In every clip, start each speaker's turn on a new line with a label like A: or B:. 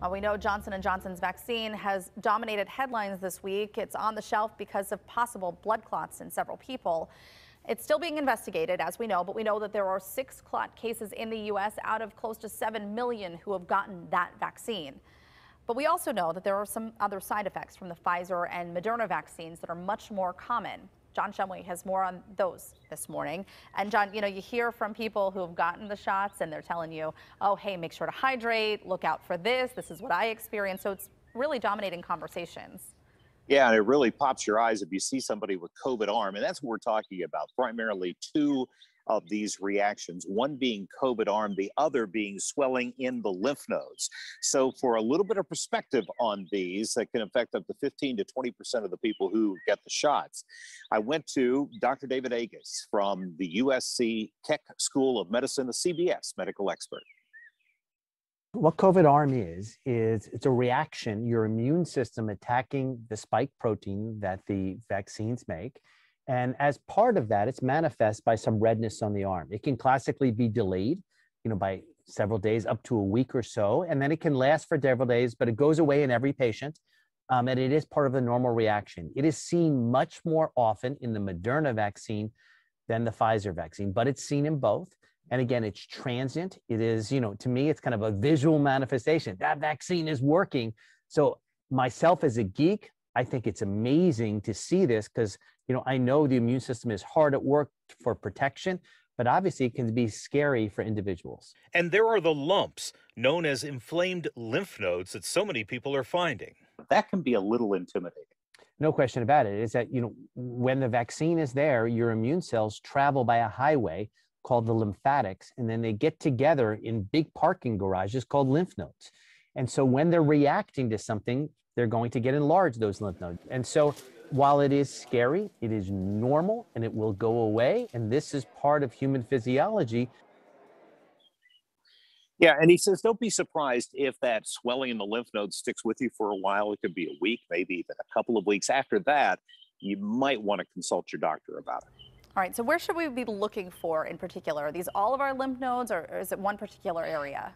A: Well, we know Johnson & Johnson's vaccine has dominated headlines this week. It's on the shelf because of possible blood clots in several people. It's still being investigated, as we know, but we know that there are 6 clot cases in the U.S. out of close to 7 million who have gotten that vaccine. But we also know that there are some other side effects from the Pfizer and Moderna vaccines that are much more common. John Shumway has more on those this morning. And John, you hear from people who have gotten the shots and they're telling you, oh, hey, make sure to hydrate, look out for this. This is what I experienced. So it's really dominating conversations.
B: Yeah, and it really pops your eyes if you see somebody with COVID arm. And that's what we're talking about, primarily two of these reactions, one being COVID arm, the other being swelling in the lymph nodes. So for a little bit of perspective on these that can affect up to 15 to 20% of the people who get the shots, I went to Dr. David Agus from the USC Keck School of Medicine, a CBS medical expert.
C: What COVID arm is it's a reaction, your immune system attacking the spike protein that the vaccines make. And as part of that, it's manifest by some redness on the arm. It can classically be delayed, by several days, up to a week or so. And then it can last for several days, but it goes away in every patient. And it is part of the normal reaction. It is seen much more often in the Moderna vaccine than the Pfizer vaccine, but it's seen in both. And again, it's transient. It is, to me, it's kind of a visual manifestation. That vaccine is working. So myself as a geek, I think it's amazing to see this because, I know the immune system is hard at work for protection, but obviously it can be scary for individuals.
D: And there are the lumps known as inflamed lymph nodes that so many people are finding.
B: That can be a little intimidating.
C: No question about it. Is that, when the vaccine is there, your immune cells travel by a highway called the lymphatics, and then they get together in big parking garages called lymph nodes. And so when they're reacting to something, they're going to get enlarged, those lymph nodes. And so while it is scary, it is normal and it will go away. And this is part of human physiology.
B: Yeah, and he says, don't be surprised if that swelling in the lymph nodes sticks with you for a while. It could be a week, maybe even a couple of weeks. After that, you might want to consult your doctor about it.
A: All right, so where should we be looking for in particular? Are these all of our lymph nodes or is it one particular area?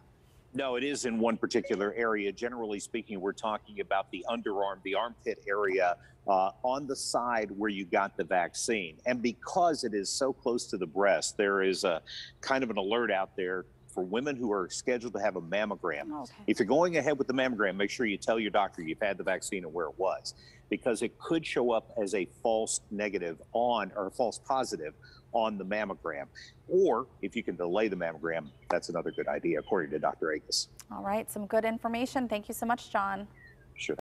B: No, it is in one particular area. Generally speaking, we're talking about the underarm, the armpit area on the side where you got the vaccine. And because it is so close to the breast, there is a kind of an alert out there for women who are scheduled to have a mammogram.
A: Oh, okay.
B: If you're going ahead with the mammogram, make sure you tell your doctor you've had the vaccine and where it was, because it could show up as a false negative or false positive on the mammogram. Or if you can delay the mammogram, that's another good idea, according to Dr. Agus.
A: All right, some good information. Thank you so much, John.